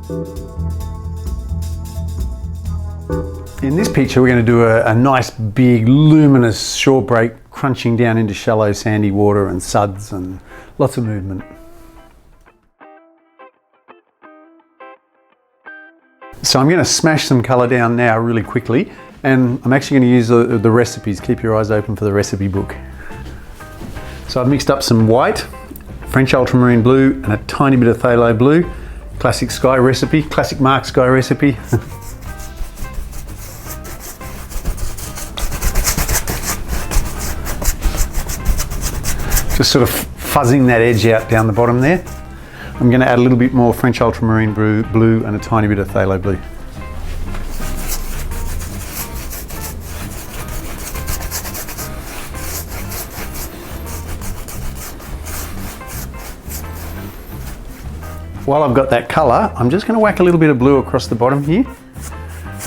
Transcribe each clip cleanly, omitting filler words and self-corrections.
In this picture, we're going to do a nice big luminous shorebreak crunching down into shallow sandy water and suds and lots of movement. So I'm going to smash some colour down now really quickly, and I'm actually going to use the recipes. Keep your eyes open for the recipe book. So I've mixed up some white, French ultramarine blue and a tiny bit of phthalo blue. Classic sky recipe, classic Mark sky recipe. Just sort of fuzzing that edge out down the bottom there. I'm going to add a little bit more French ultramarine blue and a tiny bit of phthalo blue. While I've got that colour, I'm just going to whack a little bit of blue across the bottom here,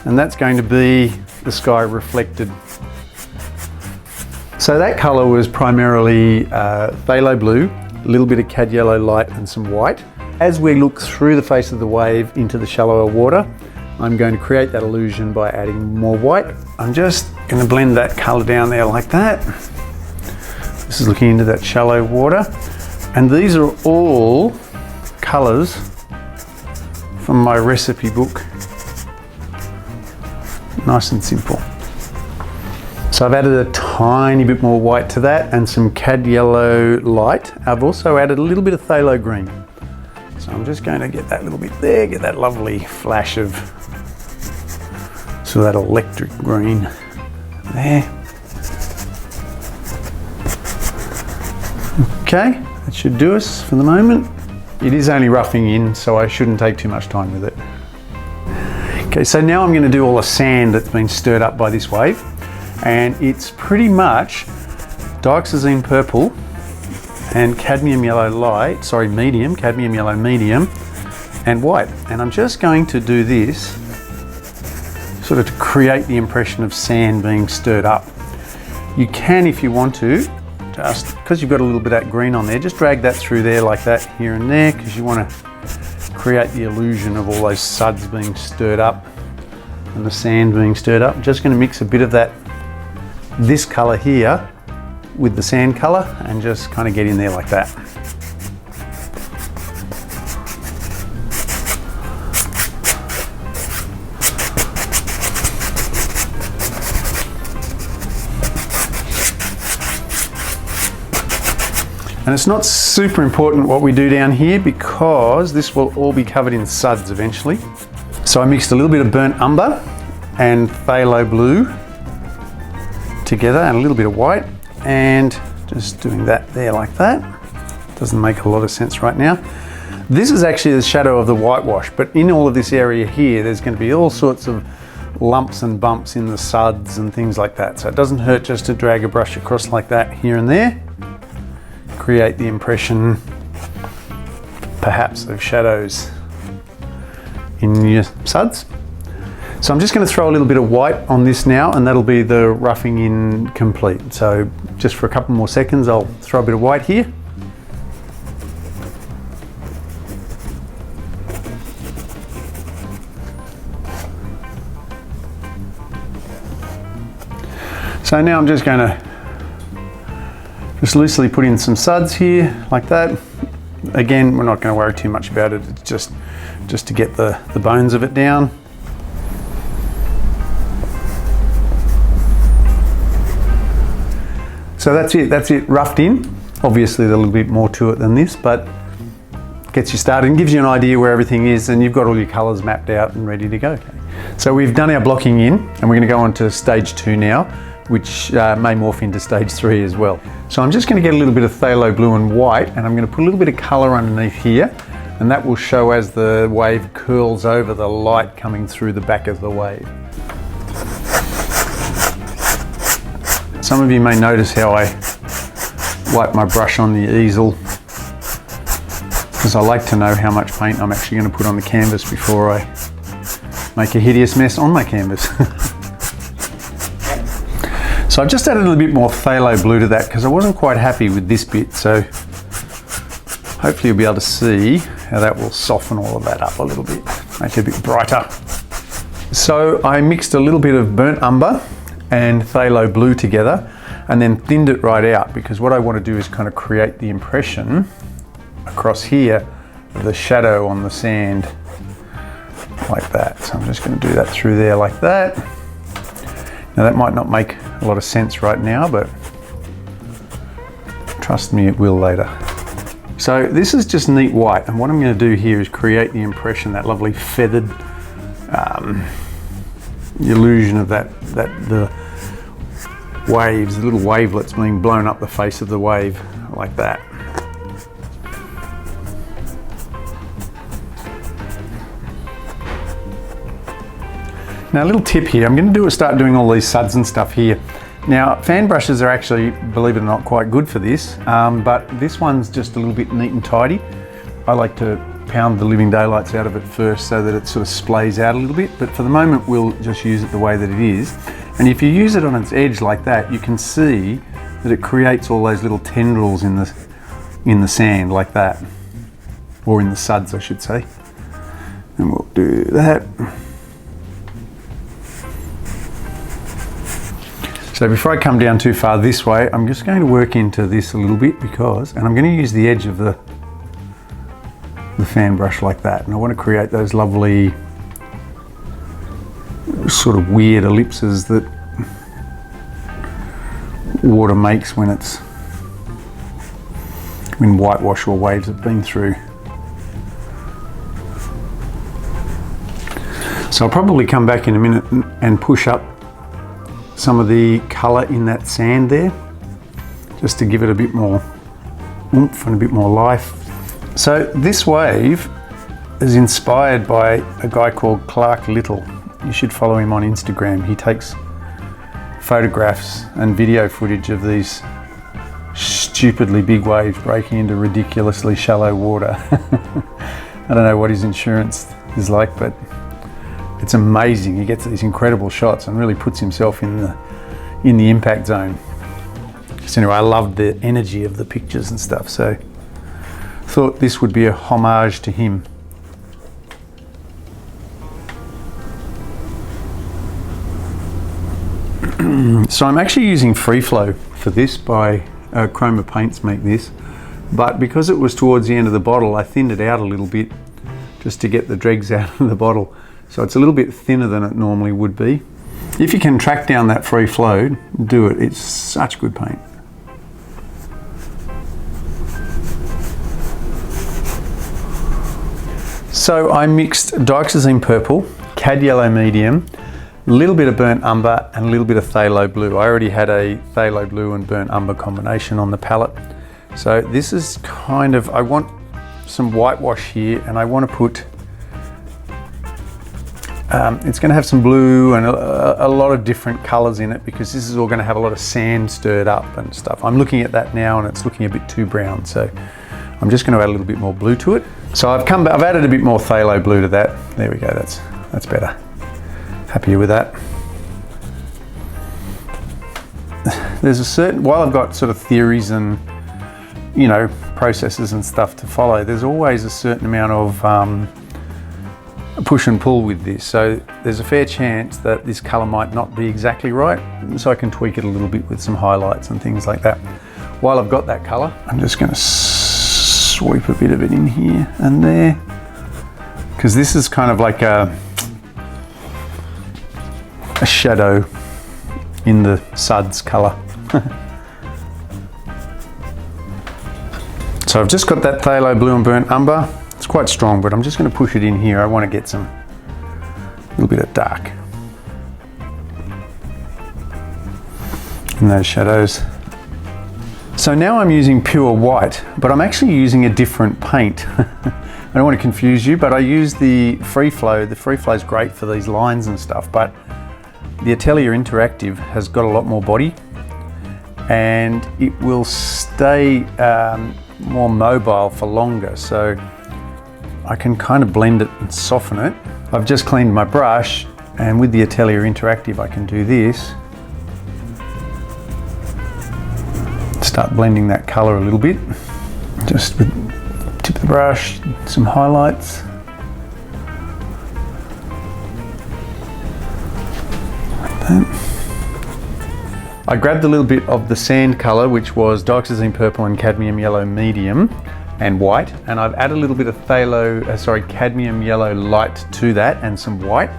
and that's going to be the sky reflected. So that colour was primarily phthalo blue, a little bit of cad yellow light and some white. As we look through the face of the wave into the shallower water, I'm going to create that illusion by adding more white. I'm just going to blend that colour down there like that. This is looking into that shallow water. And these are all colours from my recipe book. Nice and simple. So I've added a tiny bit more white to that and some cad yellow light. I've also added a little bit of phthalo green. So I'm just going to get that little bit there, get that lovely flash of that electric green there. Okay, that should do us for the moment. It is only roughing in, so I shouldn't take too much time with it. Okay, so now I'm going to do all the sand that's been stirred up by this wave, and it's pretty much dioxazine purple and cadmium yellow light, sorry, medium, cadmium yellow medium, and white. And I'm just going to do this sort of to create the impression of sand being stirred up. You can, if you want to, just because you've got a little bit of that green on there, just drag that through there like that here and there, because you want to create the illusion of all those suds being stirred up and the sand being stirred up. I'm just going to mix a bit of that, this colour here, with the sand colour and just kind of get in there like that. And it's not super important what we do down here because this will all be covered in suds eventually. So I mixed a little bit of burnt umber and phthalo blue together and a little bit of white, and just doing that there like that. Doesn't make a lot of sense right now. This is actually the shadow of the whitewash, but in all of this area here, there's going to be all sorts of lumps and bumps in the suds and things like that. So it doesn't hurt just to drag a brush across like that here and there. Create the impression, perhaps, of shadows in your suds. So I'm just going to throw a little bit of white on this now, and that'll be the roughing in complete. So just for a couple more seconds, I'll throw a bit of white here. So now I'm just going to just loosely put in some suds here, like that. Again, we're not going to worry too much about it. It's just to get the bones of it down. So that's it roughed in. Obviously there's a little bit more to it than this, but gets you started and gives you an idea where everything is, and you've got all your colours mapped out and ready to go. Okay. So we've done our blocking in, and we're going to go on to stage 2 now, which may morph into stage 3 as well. So I'm just going to get a little bit of phthalo blue and white, and I'm going to put a little bit of colour underneath here, and that will show as the wave curls over the light coming through the back of the wave. Some of you may notice how I wipe my brush on the easel, because I like to know how much paint I'm actually going to put on the canvas before I make a hideous mess on my canvas. So I've just added a little bit more phthalo blue to that because I wasn't quite happy with this bit, so hopefully you'll be able to see Now that will soften all of that up a little bit, make it a bit brighter. So I mixed a little bit of burnt umber and phthalo blue together and then thinned it right out, because what I want to do is kind of create the impression across here of the shadow on the sand like that. So I'm just going to do that through there like that. Now that might not make a lot of sense right now, but trust me, it will later. So this is just neat white, and what I'm going to do here is create the impression, that lovely feathered illusion of the waves, the little wavelets being blown up the face of the wave like that. Now a little tip here, I'm going to start doing all these suds and stuff here. Now fan brushes are actually, believe it or not, quite good for this, but this one's just a little bit neat and tidy. I like to pound the living daylights out of it first so that it sort of splays out a little bit, but for the moment we'll just use it the way that it is. And if you use it on its edge like that, you can see that it creates all those little tendrils in the sand like that, or in the suds I should say. And we'll do that. So before I come down too far this way, I'm just going to work into this a little bit and I'm going to use the edge of the fan brush like that. And I want to create those lovely sort of weird ellipses that water makes when whitewash or waves have been through. So I'll probably come back in a minute and push up some of the colour in that sand there, just to give it a bit more oomph and a bit more life. So this wave is inspired by a guy called Clark Little. You should follow him on Instagram. He takes photographs and video footage of these stupidly big waves breaking into ridiculously shallow water. I don't know what his insurance is like, but it's amazing. He gets these incredible shots and really puts himself in the impact zone. So anyway, I loved the energy of the pictures and stuff, so thought this would be a homage to him. So I'm actually using Free Flow for this by Chroma paints make this, but because it was towards the end of the bottle, I thinned it out a little bit just to get the dregs out of the bottle. So it's a little bit thinner than it normally would be. If you can track down that Free Flow, do it. It's such good paint. So I mixed dioxazine purple, cad yellow medium, a little bit of burnt umber and a little bit of phthalo blue. I already had a phthalo blue and burnt umber combination on the palette. So this is kind of, I want some whitewash here, and I want to put it's going to have some blue and a lot of different colours in it, because this is all going to have a lot of sand stirred up and stuff. I'm looking at that now and it's looking a bit too brown, so I'm just going to add a little bit more blue to it. So I've added a bit more phthalo blue to that. There we go, that's better. Happier with that. There's a certain, while I've got sort of theories and, you know, processes and stuff to follow, there's always a certain amount of push and pull with this. So there's a fair chance that this colour might not be exactly right, so I can tweak it a little bit with some highlights and things like that. While I've got that colour, I'm just going to sweep a bit of it in here and there, because this is kind of like a shadow in the suds colour. So I've just got that phthalo blue and burnt umber. It's quite strong, but I'm just going to push it in here. I want to get a little bit of dark in those shadows. So now I'm using pure white, but I'm actually using a different paint. I don't want to confuse you, but I use the Free Flow. The Free Flow is great for these lines and stuff, but the Atelier Interactive has got a lot more body, and it will stay more mobile for longer. So I can kind of blend it and soften it. I've just cleaned my brush, and with the Atelier Interactive I can do this. Start blending that colour a little bit, just with tip of the brush, some highlights. Like that. I grabbed a little bit of the sand colour, which was dioxazine purple and cadmium yellow medium and white, and I've added a little bit of cadmium yellow light to that and some white.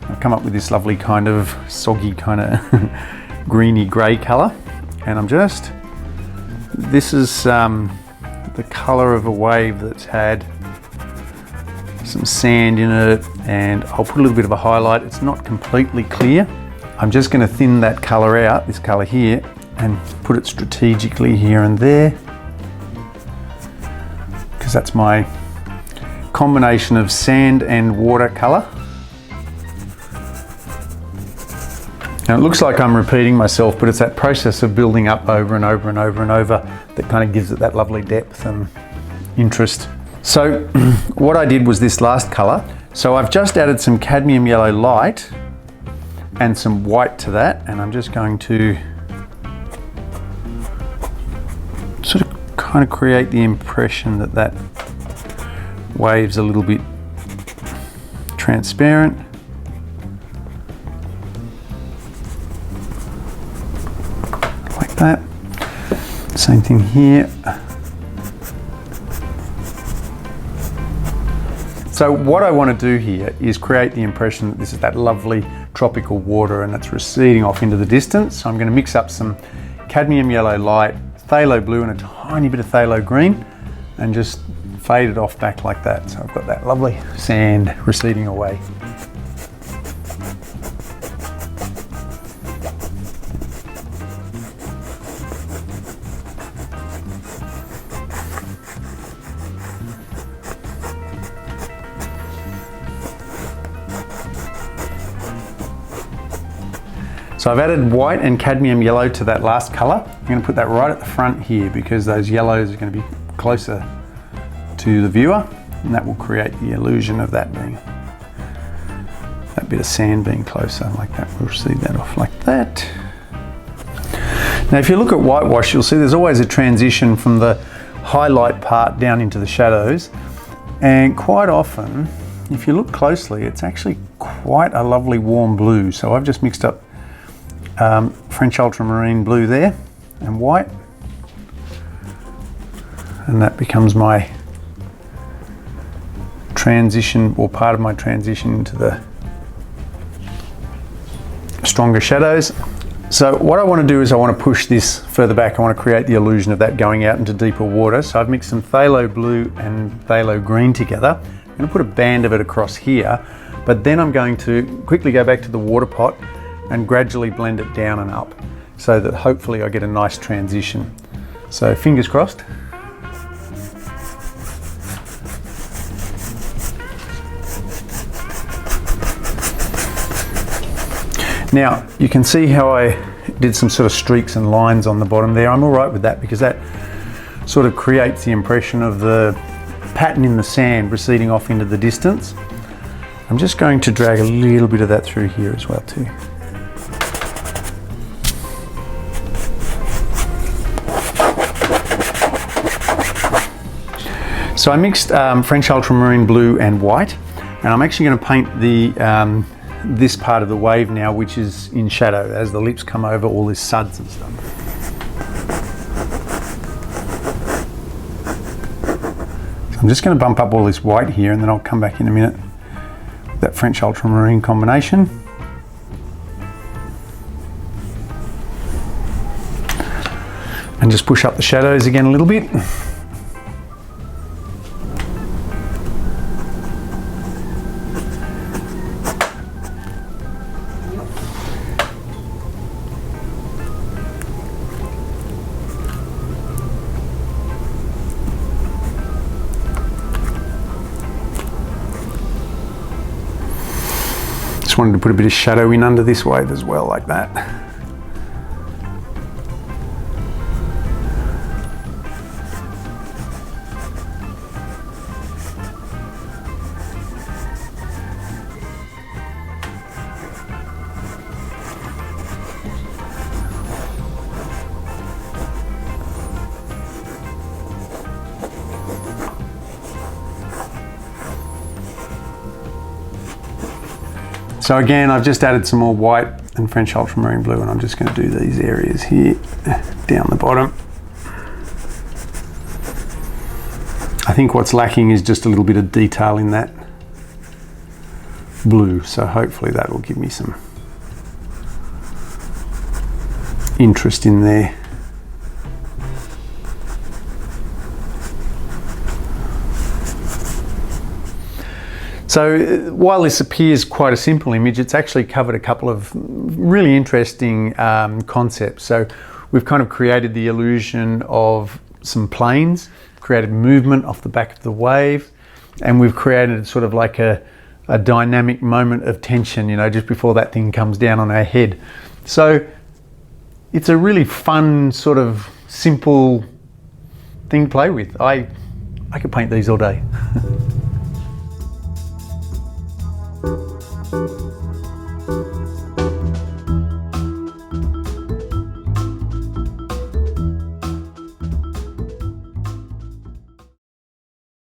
I've come up with this lovely kind of soggy kind of greeny grey colour, and this is the colour of a wave that's had some sand in it, and I'll put a little bit of a highlight. It's not completely clear. I'm just going to thin that colour out, this colour here, and put it strategically here and there, because that's my combination of sand and water colour. Now it looks like I'm repeating myself, but it's that process of building up over and over and over and over that kind of gives it that lovely depth and interest. So what I did was this last colour. So I've just added some cadmium yellow light and some white to that, and I'm just going to sort of kind of create the impression that that wave's a little bit transparent. Like that. Same thing here. So what I want to do here is create the impression that this is that lovely tropical water and it's receding off into the distance. So I'm going to mix up some cadmium yellow light, phthalo blue and a tiny bit of phthalo green, and just fade it off back like that. So I've got that lovely sand receding away. So I've added white and cadmium yellow to that last colour. I'm going to put that right at the front here because those yellows are going to be closer to the viewer, and that will create the illusion of that bit of sand being closer like that. We'll see that off like that. Now if you look at whitewash, you'll see there's always a transition from the highlight part down into the shadows, and quite often if you look closely it's actually quite a lovely warm blue. So I've just mixed up French ultramarine blue there and white, and that becomes my transition, or part of my transition, into the stronger shadows. So what I want to do is I want to push this further back. I want to create the illusion of that going out into deeper water. So I've mixed some phthalo blue and phthalo green together. I'm going to put a band of it across here, but then I'm going to quickly go back to the water pot and gradually blend it down and up so that hopefully I get a nice transition. So fingers crossed. Now you can see how I did some sort of streaks and lines on the bottom there. I'm all right with that because that sort of creates the impression of the pattern in the sand receding off into the distance. I'm just going to drag a little bit of that through here as well too. So I mixed French ultramarine blue and white, and I'm actually going to paint the this part of the wave now, which is in shadow as the lips come over all this suds and stuff. So I'm just going to bump up all this white here, and then I'll come back in a minute with that French ultramarine combination. And just push up the shadows again a little bit. Wanted to put a bit of shadow in under this wave as well, like that. So again, I've just added some more white and French ultramarine blue, and I'm just going to do these areas here down the bottom. I think what's lacking is just a little bit of detail in that blue, so hopefully that will give me some interest in there. So while this appears quite a simple image, it's actually covered a couple of really interesting concepts. So we've kind of created the illusion of some planes, created movement off the back of the wave, and we've created sort of like a dynamic moment of tension, you know, just before that thing comes down on our head. So it's a really fun, sort of simple thing to play with. I could paint these all day.